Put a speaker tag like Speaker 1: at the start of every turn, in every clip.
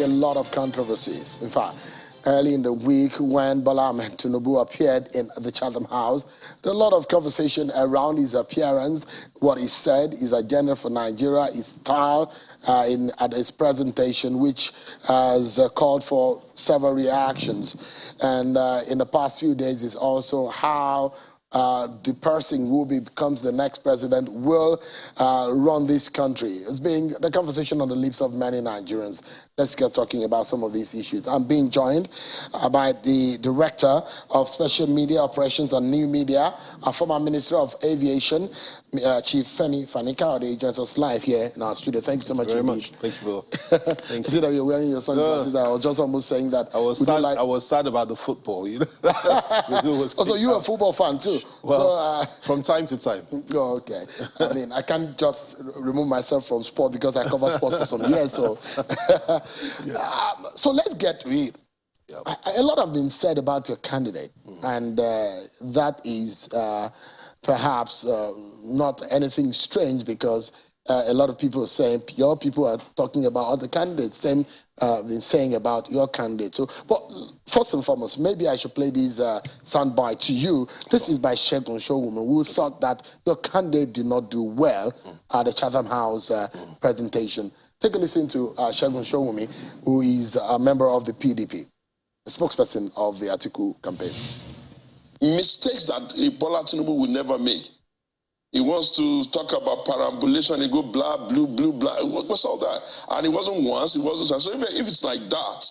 Speaker 1: a lot of controversies. In fact, early in the week when Bola Ahmed Tinubu appeared in the Chatham House, there was a lot of conversation around his appearance, what he said, his agenda for Nigeria, his style at his presentation, which has called for several reactions. And in the past few days is also how the person who becomes the next president will run this country. It's being the conversation on the lips of many Nigerians. Let's get talking about some of these issues. I'm being joined by the Director of Special Media Operations and New Media, a former Minister of Aviation, Chief Fani Kayode, joins us live here in our studio. Thank you so much.
Speaker 2: Very much. Thank you, Bill.
Speaker 1: Thank you. See that you're wearing your sunglasses. I was just almost saying that.
Speaker 2: I was sad about the football, you know.
Speaker 1: Also, you're a football fan too.
Speaker 2: Well, so, from time to time.
Speaker 1: Oh, okay. I mean, I can't just remove myself from sport because I cover sports for some years. So, so let's get to it. Yeah. A lot have been said about your candidate, and that is perhaps not anything strange because a lot of people are saying your people are talking about other candidates, same been saying about your candidate. So, but first and foremost, maybe I should play this soundbite to you. This is by Segun Showwoman, who thought that your candidate did not do well at the Chatham House presentation. Take a listen to Segun Showwoman, who is a member of the PDP, a spokesperson of the Atiku campaign.
Speaker 3: Mistakes that Bola Tinubu will never make. He wants to talk about perambulation, he go blah, blue, blah. What's all that? And it wasn't once, it wasn't twice. So if it's like that,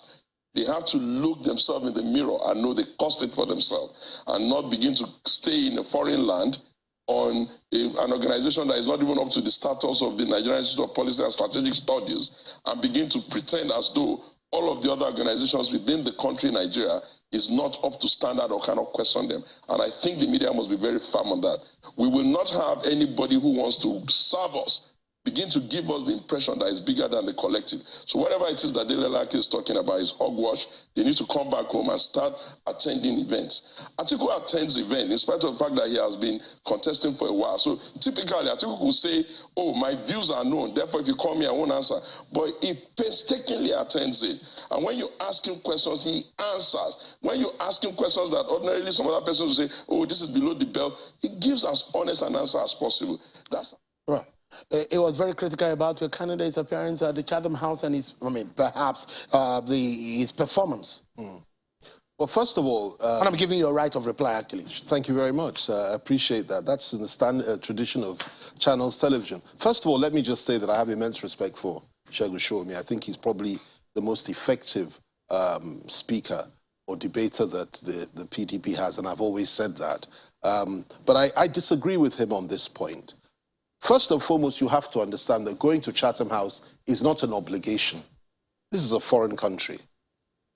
Speaker 3: they have to look themselves in the mirror and know they cost it for themselves and not begin to stay in a foreign land on an organization that is not even up to the status of the Nigerian Institute of Policy and Strategic Studies and begin to pretend as though all of the other organizations within the country, Nigeria, is not up to standard or cannot question them. And I think the media must be very firm on that. We will not have anybody who wants to serve us begin to give us the impression that it's bigger than the collective. So whatever it is that Delegation is talking about is hogwash. They need to come back home and start attending events. Atiku attends events in spite of the fact that he has been contesting for a while. So typically, Atiku will say, oh, my views are known, therefore if you call me, I won't answer. But he painstakingly attends it. And when you ask him questions, he answers. When you ask him questions that ordinarily some other persons will say, oh, this is below the belt, he gives as honest an answer as possible. That's
Speaker 1: right. It was very critical about your candidate's appearance at the Chatham House and his, perhaps his performance.
Speaker 2: Well, first of all...
Speaker 1: and I'm giving you a right of reply, actually.
Speaker 2: Thank you very much. I appreciate that. That's in the standard tradition of channels television. First of all, let me just say that I have immense respect for Segun Showwoman. I think he's probably the most effective speaker or debater that the PDP has, and I've always said that. But I disagree with him on this point. First and foremost, you have to understand that going to Chatham House is not an obligation. This is a foreign country.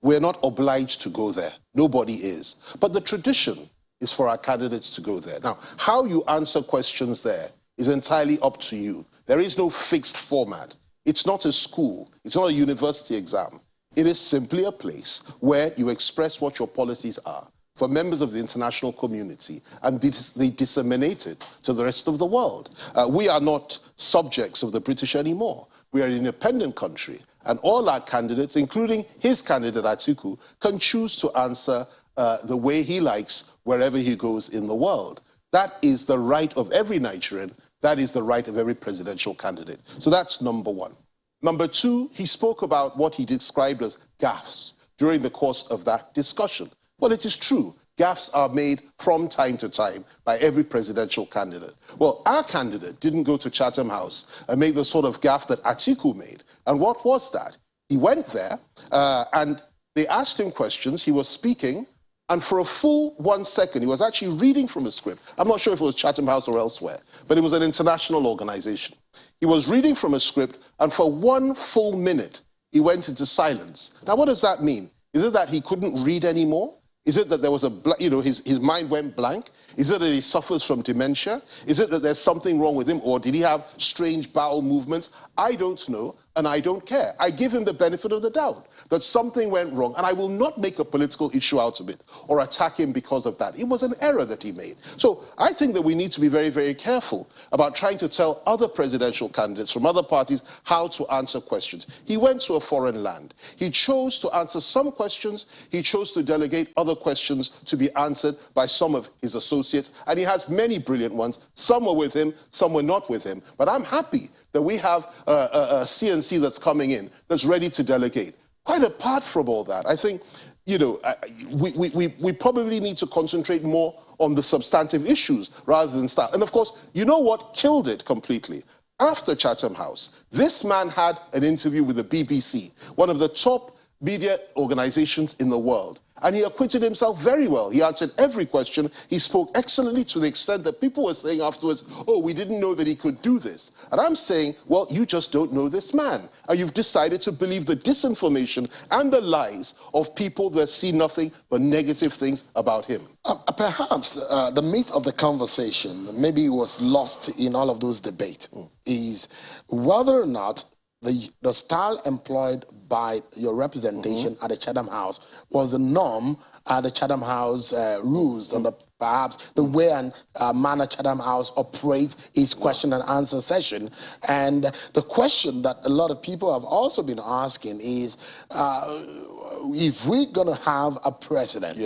Speaker 2: We're not obliged to go there. Nobody is. But the tradition is for our candidates to go there. Now, how you answer questions there is entirely up to you. There is no fixed format. It's not a school. It's not a university exam. It is simply a place where you express what your policies are for members of the international community, and they disseminate it to the rest of the world. We are not subjects of the British anymore. We are an independent country, and all our candidates, including his candidate Atiku, can choose to answer the way he likes wherever he goes in the world. That is the right of every Nigerian. That is the right of every presidential candidate. So that's number one. Number two, he spoke about what he described as gaffes during the course of that discussion. Well, it is true. Gaffes are made from time to time by every presidential candidate. Well, our candidate didn't go to Chatham House and make the sort of gaffe that Atiku made. And what was that? He went there and they asked him questions. He was speaking, and for a full 1 second, he was actually reading from a script. I'm not sure if it was Chatham House or elsewhere, but it was an international organization. He was reading from a script, and for 1 full minute, he went into silence. Now, what does that mean? Is it that he couldn't read anymore? Is it that there was his mind went blank? Is it that he suffers from dementia? Is it that there's something wrong with him, or did he have strange bowel movements? I don't know, and I don't care. I give him the benefit of the doubt that something went wrong, and I will not make a political issue out of it or attack him because of that. It was an error that he made. So I think that we need to be very, very careful about trying to tell other presidential candidates from other parties how to answer questions. He went to a foreign land. He chose to answer some questions. He chose to delegate other questions to be answered by some of his associates, and he has many brilliant ones. Some were with him, some were not with him. But I'm happy that we have a CNC that's coming in, that's ready to delegate. Quite apart from all that, I think, we probably need to concentrate more on the substantive issues rather than start. And of course, you know what killed it completely? After Chatham House, this man had an interview with the BBC, one of the top media organizations in the world. And he acquitted himself very well. He answered every question. He spoke excellently, to the extent that people were saying afterwards, oh, we didn't know that he could do this. And I'm saying, well, you just don't know this man. And you've decided to believe the disinformation and the lies of people that see nothing but negative things about him.
Speaker 1: Perhaps the meat of the conversation, maybe it was lost in all of those debates, is whether or not the style employed by your representation at the Chatham House was the norm at the Chatham House rules and perhaps the way and manner Chatham House operates its question and answer session. And the question that a lot of people have also been asking is, if we're going to have a president,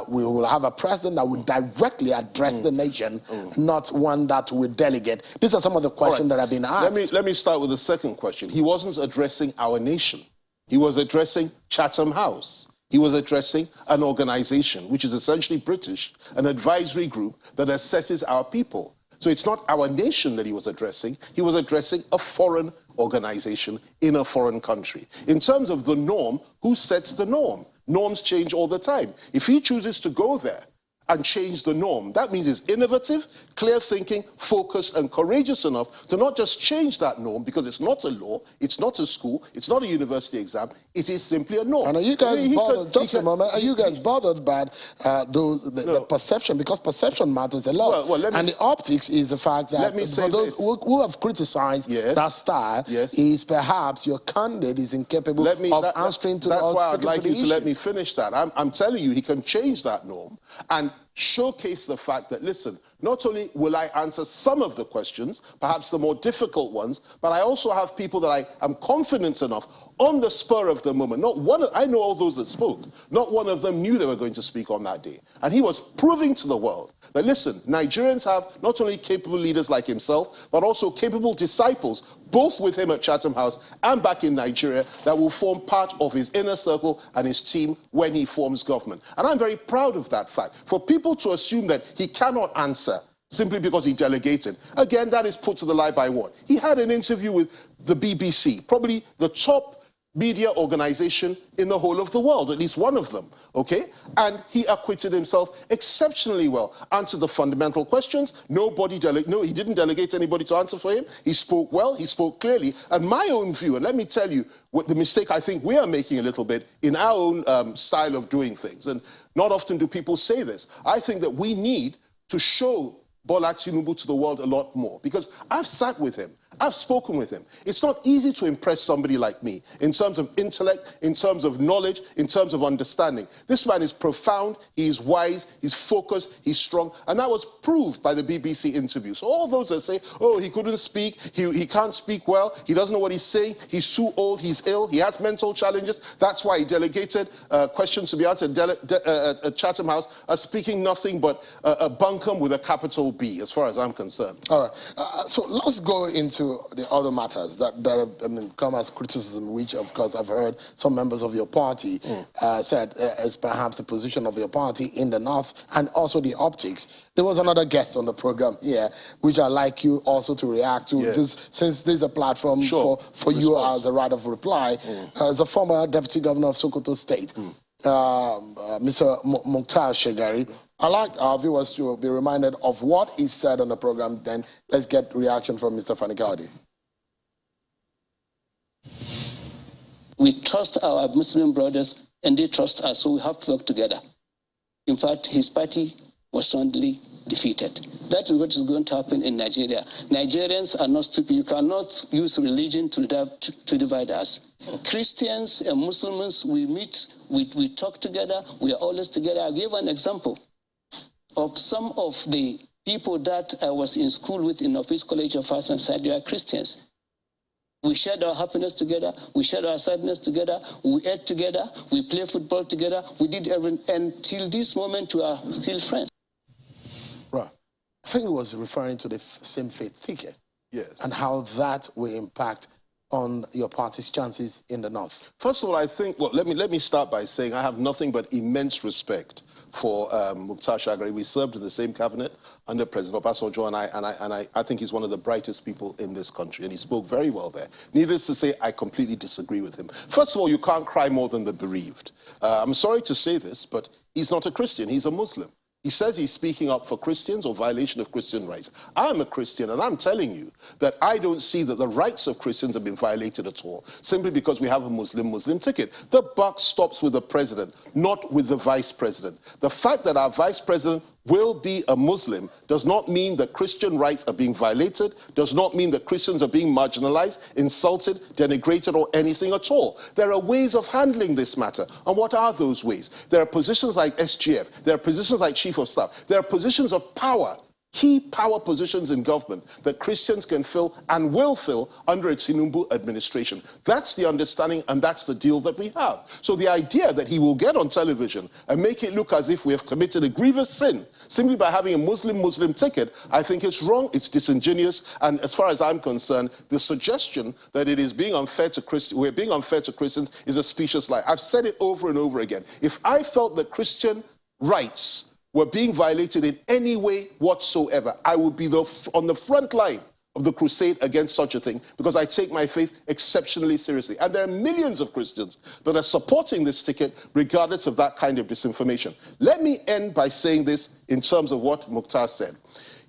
Speaker 1: we will have a president that will directly address the nation, not one that will delegate. These are some of the questions that have been asked.
Speaker 2: Let me start with the second question. He wasn't addressing our nation. He was addressing Chatham House. He was addressing an organization, which is essentially British, an advisory group that assesses our people. So it's not our nation that he was addressing. He was addressing a foreign organization in a foreign country. In terms of the norm, who sets the norm? Norms change all the time. If he chooses to go there and change the norm, that means he's innovative, clear thinking, focused, and courageous enough to not just change that norm, because it's not a law, it's not a school, it's not a university exam, it is simply a norm.
Speaker 1: And are you guys bothered, just a moment, are you guys bothered by the perception? Because perception matters a lot. And the optics is the fact that for those who have criticized that style, is perhaps your candidate is incapable of answering to
Speaker 2: That's why I'd like you to
Speaker 1: issues.
Speaker 2: let me finish that. I'm telling you, he can change that norm and showcase the fact that, listen, not only will I answer some of the questions, perhaps the more difficult ones, but I also have people that I am confident enough on the spur of the moment. I know all those that spoke. Not one of them knew they were going to speak on that day. And he was proving to the world that, listen, Nigerians have not only capable leaders like himself, but also capable disciples, both with him at Chatham House and back in Nigeria, that will form part of his inner circle and his team when he forms government. And I'm very proud of that fact. For people to assume that he cannot answer simply because he delegated, again, that is put to the lie by what? He had an interview with the BBC, probably the top media organization in the whole of the world, at least one of them, okay? And he acquitted himself exceptionally well, answered the fundamental questions. No, he didn't delegate anybody to answer for him. He spoke well, he spoke clearly. And my own view, and let me tell you what the mistake I think we are making a little bit in our own style of doing things, and not often do people say this, I think that we need to show Bola Tinubu to the world a lot more, because I've sat with him, I've spoken with him. It's not easy to impress somebody like me in terms of intellect, in terms of knowledge, in terms of understanding. This man is profound, he's wise, he's focused, he's strong, and that was proved by the BBC interview. So all those that say, oh, he couldn't speak, he can't speak well, he doesn't know what he's saying, he's too old, he's ill, he has mental challenges, that's why he delegated questions to be answered at Chatham House, speaking nothing but a bunkum with a capital B, as far as I'm concerned.
Speaker 1: All right, so let's go into the other matters that come as criticism, which of course I've heard some members of your party said is perhaps the position of your party in the north, and also the optics. There was another guest on the program here, which I'd like you also to react to, this, since there's a platform for you as a right of reply. As a former deputy governor of Sokoto State, Mr. Mukhtar Shegari, I'd like our viewers to be reminded of what he said on the program. Then let's get reaction from Mr. Fani Kayode.
Speaker 4: We trust our Muslim brothers and they trust us, so we have to work together. In fact, his party was soundly defeated. That is what is going to happen in Nigeria. Nigerians are not stupid. You cannot use religion to divide us. Christians and Muslims, we meet, we talk together, we are always together. I'll give an example of some of the people that I was in school with in Office College of Arts and Science. They are Christians. We shared our happiness together, we shared our sadness together, we ate together, we played football together, we did everything, and till this moment we are still friends.
Speaker 1: Right. I think he was referring to the same faith ticket.
Speaker 2: Yes.
Speaker 1: And how that will impact on your party's chances in the North.
Speaker 2: First of all, I think, well, let me start by saying I have nothing but immense respect for Mukhtar Shagari. We served in the same cabinet under President Obasanjo, and I think he's one of the brightest people in this country, and he spoke very well there. Needless to say, I completely disagree with him. First of all, you can't cry more than the bereaved. I'm sorry to say this, but he's not a Christian, he's a Muslim. He says he's speaking up for Christians or violation of Christian rights. I'm a Christian, and I'm telling you that I don't see that the rights of Christians have been violated at all, simply because we have a Muslim ticket. The buck stops with the president, not with the vice president. The fact that our vice president will be a Muslim does not mean that Christian rights are being violated, does not mean that Christians are being marginalized, insulted, denigrated, or anything at all. There are ways of handling this matter. And what are those ways? There are positions like SGF, there are positions like Chief of Staff, there are positions of power, key power positions in government that Christians can fill and will fill under a Tinubu administration. That's the understanding, and that's the deal that we have. So the idea that he will get on television and make it look as if we have committed a grievous sin simply by having a Muslim ticket, I think it's wrong, it's disingenuous, and as far as I'm concerned, the suggestion that it is being unfair to we're being unfair to Christians is a specious lie. I've said it over and over again. If I felt that Christian rights were being violated in any way whatsoever, I would be on the front line of the crusade against such a thing, because I take my faith exceptionally seriously. And there are millions of Christians that are supporting this ticket regardless of that kind of disinformation. Let me end by saying this in terms of what Mukhtar said.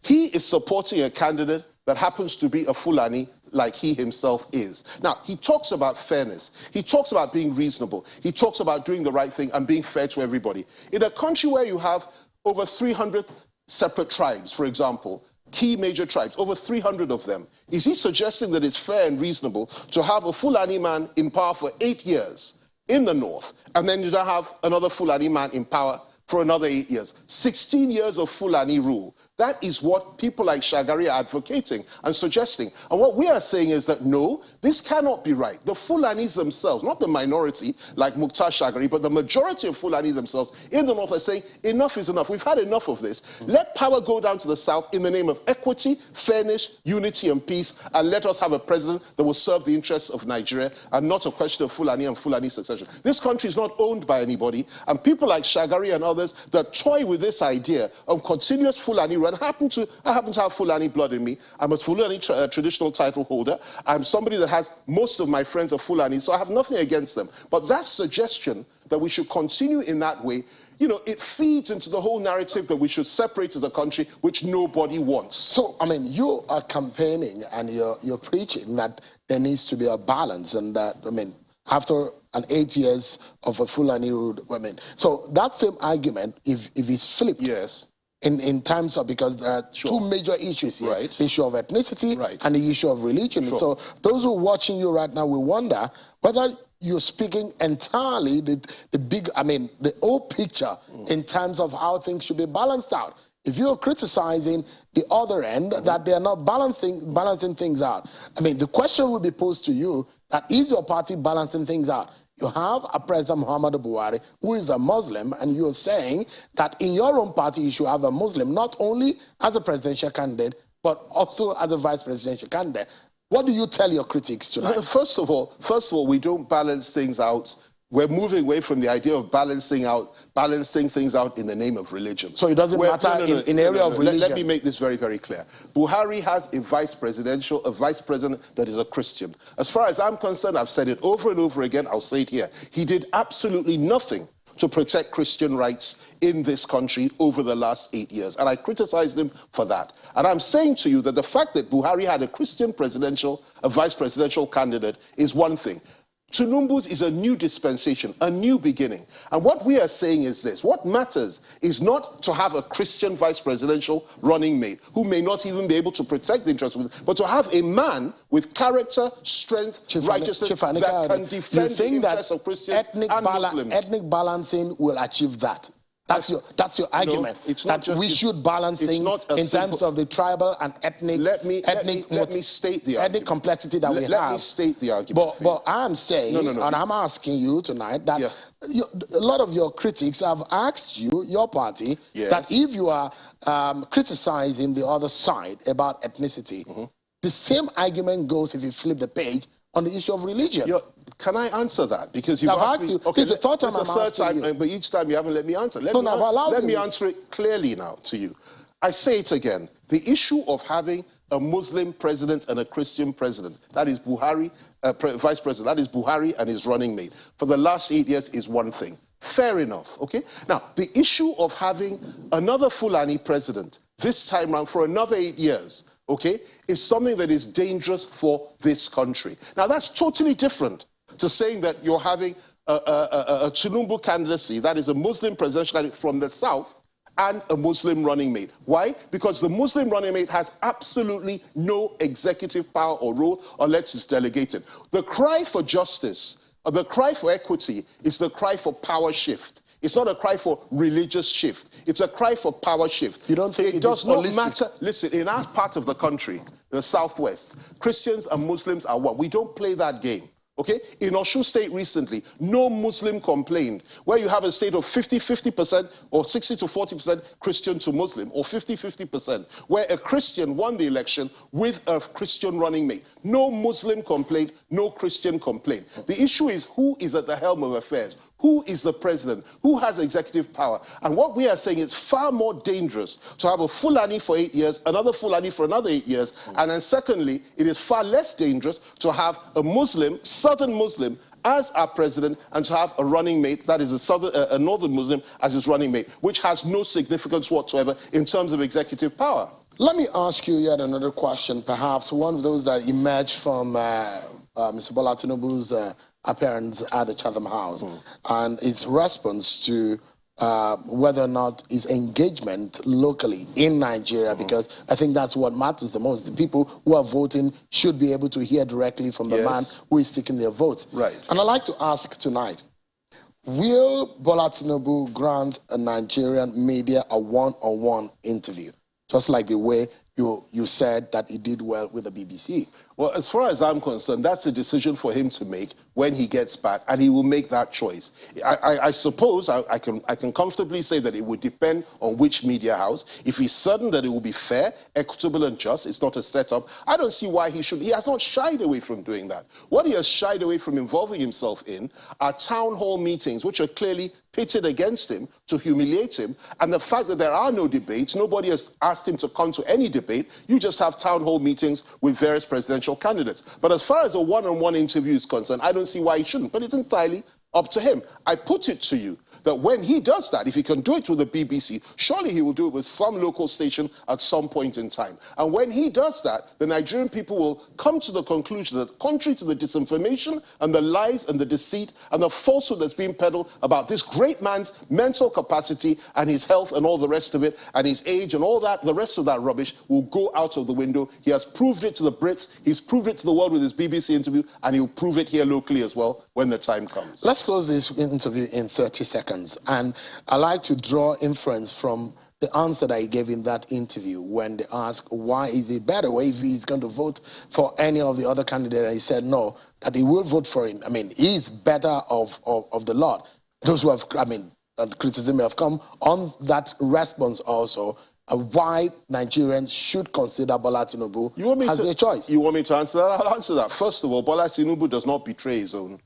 Speaker 2: He is supporting a candidate that happens to be a Fulani like he himself is. Now, he talks about fairness. He talks about being reasonable. He talks about doing the right thing and being fair to everybody. In a country where you have over 300 separate tribes, for example, key major tribes, over 300 of them, is he suggesting that it's fair and reasonable to have a Fulani man in power for 8 years in the north, and then you don't have another Fulani man in power for another 8 years? 16 years of Fulani rule. That is what people like Shagari are advocating and suggesting. And what we are saying is that no, this cannot be right. The Fulanis themselves, not the minority like Mukhtar Shagari, but the majority of Fulani themselves in the north are saying enough is enough. We've had enough of this. Let power go down to the south in the name of equity, fairness, unity, and peace, and let us have a president that will serve the interests of Nigeria and not a question of Fulani and Fulani succession. This country is not owned by anybody, and people like Shagari and others that toy with this idea of continuous Fulani rule. I happen to have Fulani blood in me. I'm a Fulani traditional title holder. I'm somebody that has most of my friends are Fulani, so I have nothing against them. But that suggestion that we should continue in that way, you know, it feeds into the whole narrative that we should separate as a country, which nobody wants.
Speaker 1: So, I mean, you are campaigning and you're preaching that there needs to be a balance, and that, I mean, after an 8 years of a Fulani rule, I mean, so that same argument, if it's flipped,
Speaker 2: yes,
Speaker 1: in terms of, because there are two major issues here,
Speaker 2: right,
Speaker 1: the issue of ethnicity and the issue of religion. Sure. So those who are watching you right now will wonder whether you're speaking entirely the big, I mean, the whole picture in terms of how things should be balanced out. If you're criticizing the other end, that they are not balancing things out, I mean, the question will be posed to you, that is your party balancing things out? You have a President Muhammadu Buhari who is a Muslim, and you're saying that in your own party you should have a Muslim, not only as a presidential candidate, but also as a vice presidential candidate. What do you tell your critics tonight?
Speaker 2: First of all, we don't balance things out. We're moving away from the idea of balancing things out in the name of religion.
Speaker 1: So it doesn't matter in area of religion.
Speaker 2: Let me make this very, very clear. Buhari has a vice president that is a Christian. As far as I'm concerned, I've said it over and over again, I'll say it here. He did absolutely nothing to protect Christian rights in this country over the last 8 years. And I criticized him for that. And I'm saying to you that the fact that Buhari had a Christian vice presidential candidate is one thing. Tinubu's is a new dispensation, a new beginning. And what we are saying is this: what matters is not to have a Christian vice presidential running mate who may not even be able to protect the interests of, but to have a man with character, strength, righteousness that can defend the interests of Christians and Muslims.
Speaker 1: Ethnic balancing will achieve that. That's your argument.
Speaker 2: No, it's not
Speaker 1: that
Speaker 2: just
Speaker 1: we should balance things in terms of the tribal and ethnic.
Speaker 2: Let me state the
Speaker 1: ethnic complexity that we have.
Speaker 2: Let me state the argument.
Speaker 1: But I'm saying, and I'm asking you tonight that a lot of your critics have asked you, your party, that if you are criticizing the other side about ethnicity, the same argument goes if you flip the page on the issue of religion.
Speaker 2: Can I answer that? Because you've asked me. Okay,
Speaker 1: this is the third time,
Speaker 2: but each time you haven't let me answer. Let me answer it clearly now to you. I say it again. The issue of having a Muslim president and a Christian president, that is Buhari, vice president, that is Buhari and his running mate, for the last 8 years is one thing. Fair enough, okay? Now, the issue of having another Fulani president this time around for another 8 years, okay, is something that is dangerous for this country. Now, that's totally different to saying that you're having a Tinubu candidacy, that is a Muslim presidential candidate from the south, and a Muslim running mate. Why? Because the Muslim running mate has absolutely no executive power or role unless it's delegated. The cry for justice, the cry for equity is the cry for power shift. It's not a cry for religious shift. It's a cry for power shift.
Speaker 1: You don't think
Speaker 2: it does not matter? Listen, in our part of the country, the southwest, Christians and Muslims are one. We don't play that game. Okay? In Osun State recently, no Muslim complained. Where you have a state of 50-50% or 60 to 40% Christian to Muslim, or 50-50%, where a Christian won the election with a Christian running mate. No Muslim complained, no Christian complained. The issue is who is at the helm of affairs. Who is the president? Who has executive power? And what we are saying is far more dangerous to have a Fulani for 8 years, another Fulani for another 8 years, and then secondly, it is far less dangerous to have a Muslim, Southern Muslim, as our president, and to have a running mate, that is a Northern Muslim, as his running mate, which has no significance whatsoever in terms of executive power.
Speaker 1: Let me ask you yet another question, perhaps one of those that emerged from Mr. Bola Tinubu's appearance at the Chatham House and his response to whether or not his engagement locally in Nigeria, because I think that's what matters the most. The people who are voting should be able to hear directly from the man who is seeking their vote.
Speaker 2: Right.
Speaker 1: And I'd like to ask tonight, will Bola Tinubu grant a Nigerian media a one-on-one interview, just like the way you said that he did well with the BBC?
Speaker 2: Well, as far as I'm concerned, that's a decision for him to make when he gets back, and he will make that choice. I suppose I can comfortably say that it would depend on which media house. If he's certain that it will be fair, equitable, and just, it's not a setup, I don't see why he should. He has not shied away from doing that. What he has shied away from involving himself in are town hall meetings, which are clearly pitted against him to humiliate him, and the fact that there are no debates, nobody has asked him to come to any debate, you just have town hall meetings with various presidential candidates. But as far as a one-on-one interview is concerned, I don't see why he shouldn't, but it's entirely up to him. I put it to you that when he does that, if he can do it with the BBC, surely he will do it with some local station at some point in time. And when he does that, the Nigerian people will come to the conclusion that contrary to the disinformation and the lies and the deceit and the falsehood that's being peddled about this great man's mental capacity and his health and all the rest of it, and his age and all that, the rest of that rubbish will go out of the window. He has proved it to the Brits, he's proved it to the world with his BBC interview, and he'll prove it here locally as well when the time comes.
Speaker 1: Let's close this interview in 30 seconds. And I like to draw inference from the answer that he gave in that interview when they asked why is it better if he's going to vote for any of the other candidates. He said no, that he will vote for him. I mean, he's better of the lot. Those who have, criticism have come on that response also. Why Nigerians should consider Bola Tinubu as their choice.
Speaker 2: You want me to answer that? I'll answer that. First of all, Bola Tinubu does not betray his own.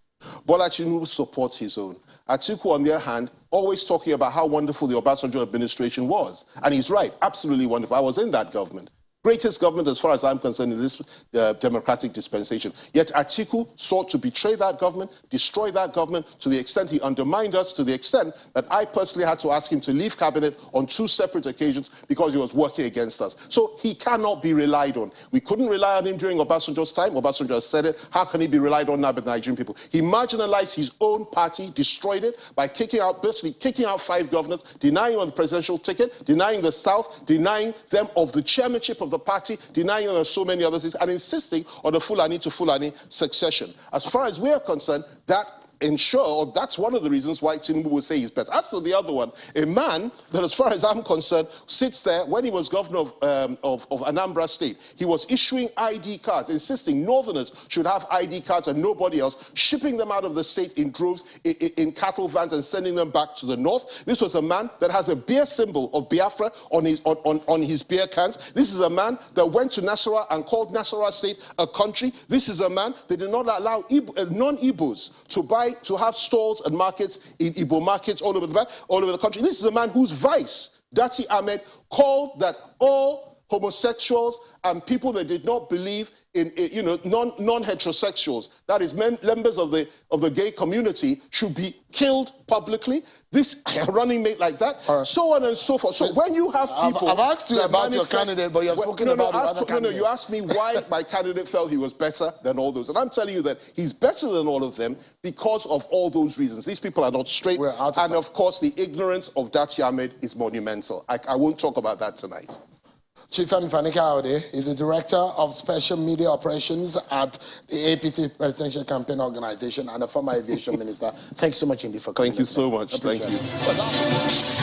Speaker 2: Bola Tinubu supports his own. Atiku, on the other hand, always talking about how wonderful the Obasanjo administration was. And he's right, absolutely wonderful. I was in that government. Greatest government, as far as I'm concerned, in this democratic dispensation. Yet Atiku sought to betray that government, destroy that government, to the extent he undermined us, to the extent that I personally had to ask him to leave cabinet on 2 separate occasions because he was working against us. So he cannot be relied on. We couldn't rely on him during Obasanjo's time. Obasanjo has said it. How can he be relied on now by the Nigerian people? He marginalized his own party, destroyed it by basically kicking out 5 governors, denying them the presidential ticket, denying the South, denying them of the chairmanship of the party, denying them so many other things, and insisting on the Fulani to Fulani succession. As far as we are concerned, that's one of the reasons why Tinubu would say he's better. As for the other one, a man that, as far as I'm concerned, sits there. When he was governor of Anambra State, he was issuing ID cards, insisting Northerners should have ID cards and nobody else, shipping them out of the state in droves, in cattle vans, and sending them back to the north. This was a man that has a beer symbol of Biafra on his beer cans. This is a man that went to Nasarawa and called Nasarawa State a country. This is a man that did not allow non-Igbos to have stalls and markets in Igbo markets all over the country. This is a man whose vice, Dati Ahmed, called that all homosexuals and people that did not believe in non-heterosexuals, that is, members of the gay community, should be killed publicly. This running mate like that, so on and so forth. So when you have people,
Speaker 1: I've asked you about your candidate, but you've spoken about the other candidate.
Speaker 2: No, you asked me why my candidate felt he was better than all those, and I'm telling you that he's better than all of them because of all those reasons. These people are not straight, and of course, the ignorance of Dati Ahmed is monumental. I won't talk about that tonight.
Speaker 1: Chief Fani Kayode is the Director of Special Media Operations at the APC Presidential Campaign Organization and a former Aviation Minister. Thank you so much indeed for coming.
Speaker 2: Thank you so much. Thank you.